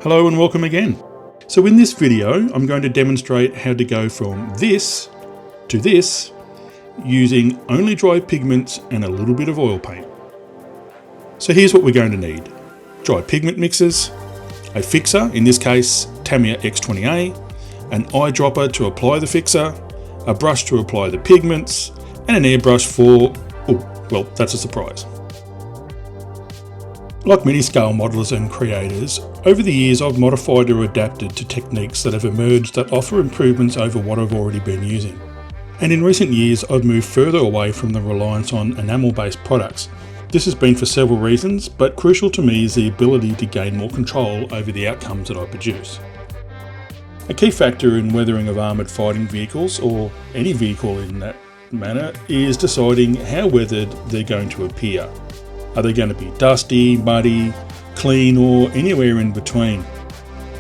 Hello and welcome again. So in this video, I'm going to demonstrate how to go from this to this using only dry pigments and a little bit of oil paint. So here's what we're going to need. Dry pigment mixers, a fixer, in this case Tamiya X20A, an eyedropper to apply the fixer, a brush to apply the pigments, and an airbrush for, well, that's a surprise. Like many scale modelers and creators, over the years I've modified or adapted to techniques that have emerged that offer improvements over what I've already been using. And in recent years I've moved further away from the reliance on enamel-based products. This has been for several reasons, but crucial to me is the ability to gain more control over the outcomes that I produce. A key factor in weathering of armoured fighting vehicles, or any vehicle in that manner, is deciding how weathered they're going to appear. Are they going to be dusty, muddy, clean, or anywhere in between?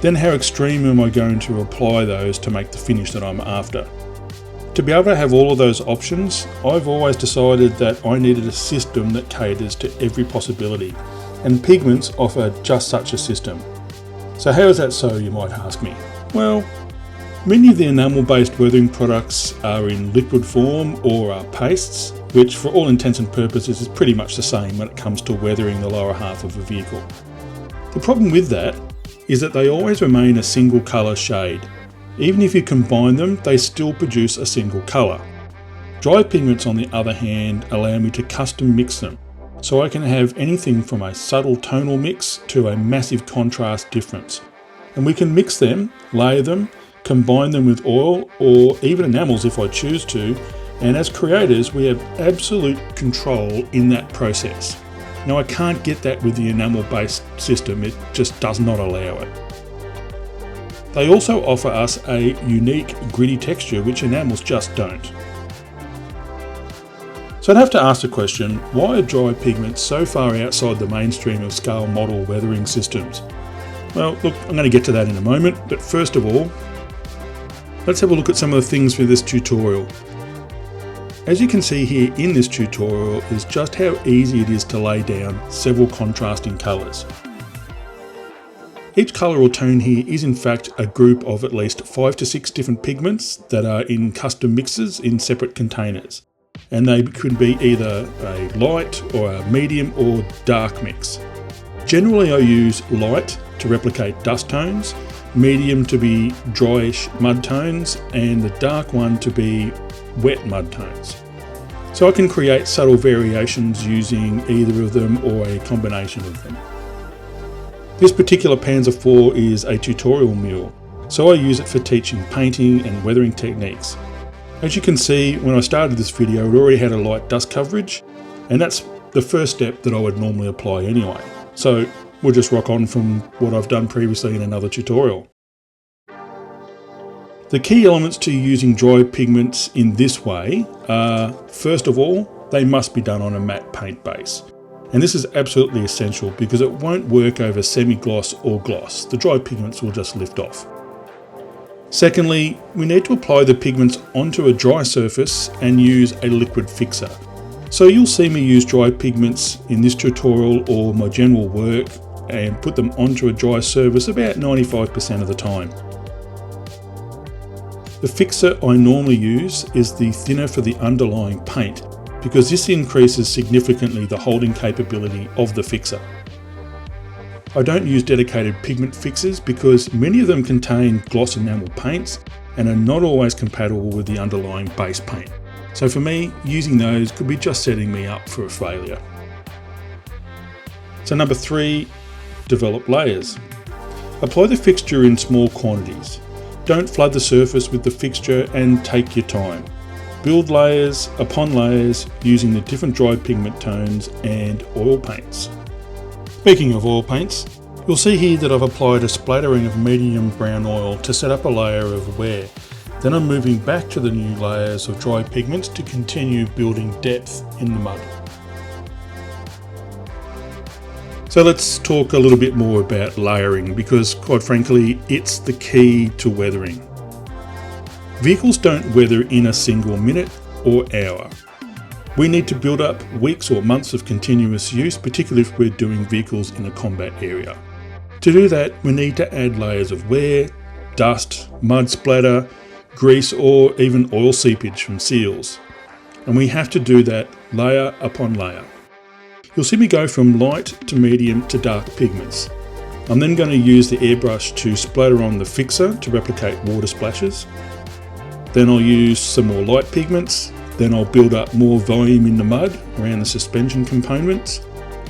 Then how extreme am I going to apply those to make the finish that I'm after? To be able to have all of those options, I've always decided that I needed a system that caters to every possibility, and Pigments offer just such a system. So how is that so, you might ask me? Well, many of the enamel-based weathering products are in liquid form or are pastes, which for all intents and purposes is pretty much the same when it comes to weathering the lower half of a vehicle. The problem with that is that they always remain a single colour shade. Even if you combine them, they still produce a single colour. Dry pigments, on the other hand, allow me to custom mix them, so I can have anything from a subtle tonal mix to a massive contrast difference. And we can mix them, layer them, combine them with oil or even enamels if I choose to, and as creators we have absolute control in that process. Now I can't get that with the enamel based system, it just does not allow it. They also offer us a unique gritty texture which enamels just don't. So I'd have to ask the question, why are dry pigments so far outside the mainstream of scale model weathering systems? Well, look, I'm going to get to that in a moment, but first of all, let's have a look at some of the things for this tutorial. As you can see here in this tutorial is just how easy it is to lay down several contrasting colours. Each colour or tone here is in fact a group of at least 5 to 6 different pigments that are in custom mixes in separate containers. And they could be either a light or a medium or dark mix. Generally I use light to replicate dust tones, medium to be dryish mud tones, and the dark one to be wet mud tones. So I can create subtle variations using either of them or a combination of them. This particular Panzer IV is a tutorial mule, so I use it for teaching painting and weathering techniques. As you can see, when I started this video it already had a light dust coverage, and that's the first step that I would normally apply anyway. So we'll just rock on from what I've done previously in another tutorial. The key elements to using dry pigments in this way are, first of all, they must be done on a matte paint base. And this is absolutely essential because it won't work over semi-gloss or gloss. The dry pigments will just lift off. Secondly, we need to apply the pigments onto a dry surface and use a liquid fixer. So you'll see me use dry pigments in this tutorial or my general work and put them onto a dry surface about 95% of the time. The fixer I normally use is the thinner for the underlying paint because this increases significantly the holding capability of the fixer. I don't use dedicated pigment fixers because many of them contain gloss enamel paints and are not always compatible with the underlying base paint. So for me, using those could be just setting me up for a failure. So number 3, develop layers. Apply the fixture in small quantities. Don't flood the surface with the fixture and take your time. Build layers upon layers using the different dry pigment tones and oil paints. Speaking of oil paints, you'll see here that I've applied a splattering of medium brown oil to set up a layer of wear. Then I'm moving back to the new layers of dry pigments to continue building depth in the mud. So let's talk a little bit more about layering because quite frankly it's the key to weathering. Vehicles don't weather in a single minute or hour. We need to build up weeks or months of continuous use, particularly if we're doing vehicles in a combat area. To do that, we need to add layers of wear, dust, mud splatter, grease or even oil seepage from seals. And we have to do that layer upon layer. You'll see me go from light to medium to dark pigments. I'm then going to use the airbrush to splatter on the fixer to replicate water splashes. Then I'll use some more light pigments. Then I'll build up more volume in the mud around the suspension components.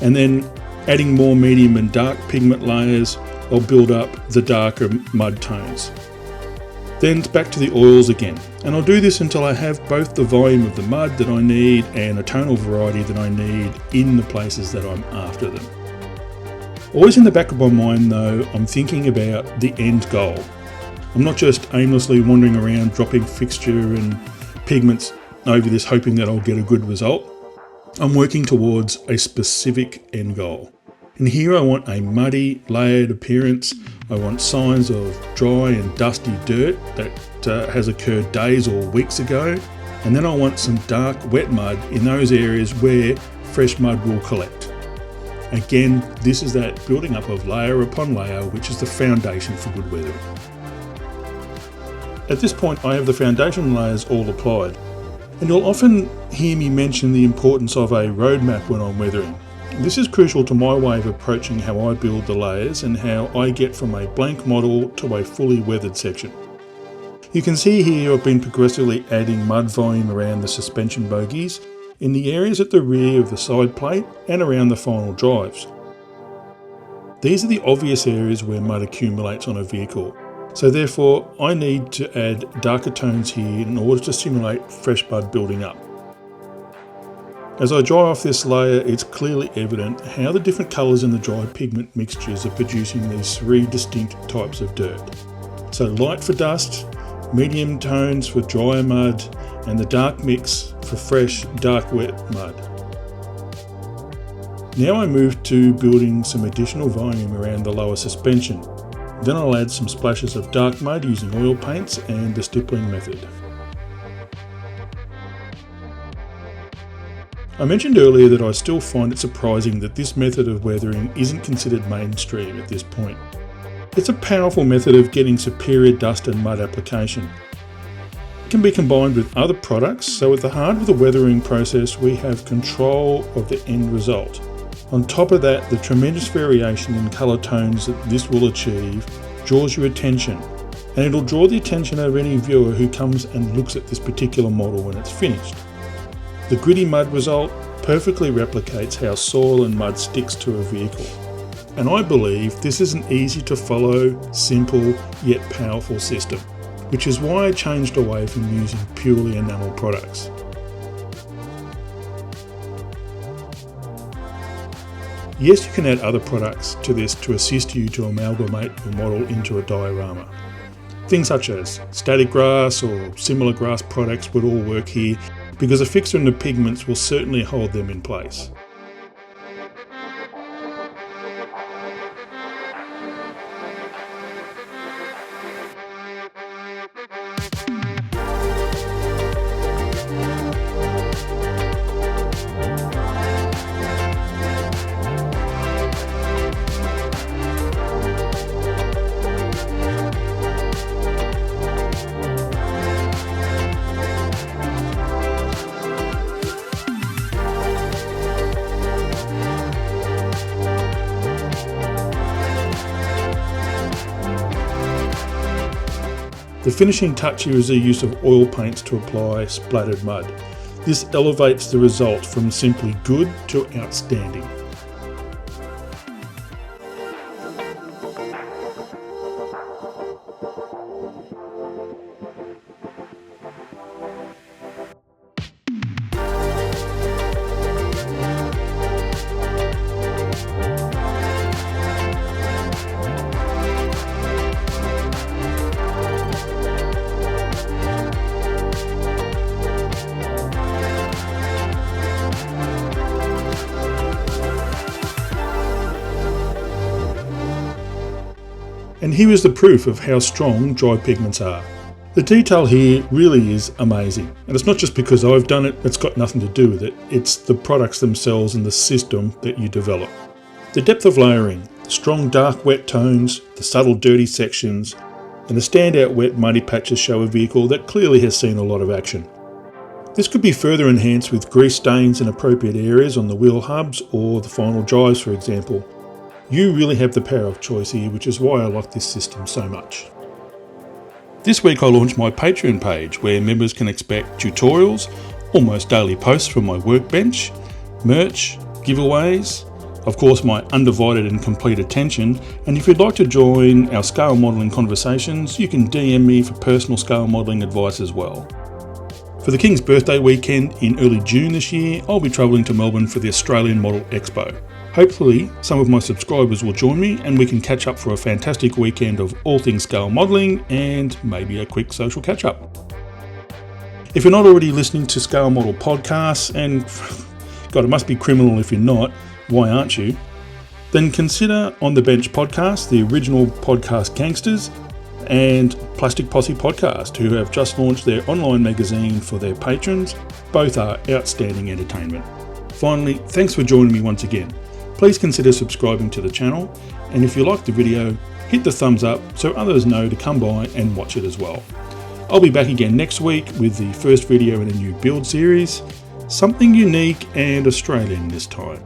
And then adding more medium and dark pigment layers, I'll build up the darker mud tones. Then back to the oils again, and I'll do this until I have both the volume of the mud that I need and a tonal variety that I need in the places that I'm after them. Always in the back of my mind though, I'm thinking about the end goal. I'm not just aimlessly wandering around dropping fixture and pigments over this hoping that I'll get a good result. I'm working towards a specific end goal. And here I want a muddy, layered appearance. I want signs of dry and dusty dirt that has occurred days or weeks ago. And then I want some dark, wet mud in those areas where fresh mud will collect. Again, this is that building up of layer upon layer, which is the foundation for good weathering. At this point, I have the foundation layers all applied. And you'll often hear me mention the importance of a roadmap when I'm weathering. This is crucial to my way of approaching how I build the layers and how I get from a blank model to a fully weathered section. You can see here I've been progressively adding mud volume around the suspension bogies in the areas at the rear of the side plate and around the final drives. These are the obvious areas where mud accumulates on a vehicle, so therefore I need to add darker tones here in order to simulate fresh mud building up. As I dry off this layer, it's clearly evident how the different colours in the dried pigment mixtures are producing these three distinct types of dirt. So light for dust, medium tones for drier mud, and the dark mix for fresh, dark wet mud. Now I move to building some additional volume around the lower suspension. Then I'll add some splashes of dark mud using oil paints and the stippling method. I mentioned earlier that I still find it surprising that this method of weathering isn't considered mainstream at this point. It's a powerful method of getting superior dust and mud application. It can be combined with other products, so at the heart of the weathering process we have control of the end result. On top of that, the tremendous variation in colour tones that this will achieve draws your attention, and it'll draw the attention of any viewer who comes and looks at this particular model when it's finished. The gritty mud result perfectly replicates how soil and mud sticks to a vehicle. And I believe this is an easy to follow, simple, yet powerful system, which is why I changed away from using purely enamel products. Yes, you can add other products to this to assist you to amalgamate your model into a diorama. Things such as static grass or similar grass products would all work here, because a fixer and the pigments will certainly hold them in place. The finishing touch here is the use of oil paints to apply splattered mud. This elevates the result from simply good to outstanding. And here is the proof of how strong dry pigments are. The detail here really is amazing, and it's not just because I've done it, it's got nothing to do with it, it's the products themselves and the system that you develop. The depth of layering, strong dark wet tones, the subtle dirty sections, and the standout wet muddy patches show a vehicle that clearly has seen a lot of action. This could be further enhanced with grease stains in appropriate areas on the wheel hubs or the final drives, for example. You really have the power of choice here, which is why I like this system so much. This week I launched my Patreon page where members can expect tutorials, almost daily posts from my workbench, merch, giveaways, of course my undivided and complete attention, and if you'd like to join our scale modelling conversations, you can DM me for personal scale modelling advice as well. For the King's birthday weekend in early June this year, I'll be travelling to Melbourne for the Australian Model Expo. Hopefully, some of my subscribers will join me and we can catch up for a fantastic weekend of all things scale modelling and maybe a quick social catch up. If you're not already listening to Scale Model podcasts, and God, it must be criminal if you're not, why aren't you? Then consider On the Bench podcast, the original podcast gangsters, and Plastic Posse podcast, who have just launched their online magazine for their patrons. Both are outstanding entertainment. Finally, thanks for joining me once again. Please consider subscribing to the channel, and if you liked the video, hit the thumbs up so others know to come by and watch it as well. I'll be back again next week with the first video in a new build series, something unique and Australian this time.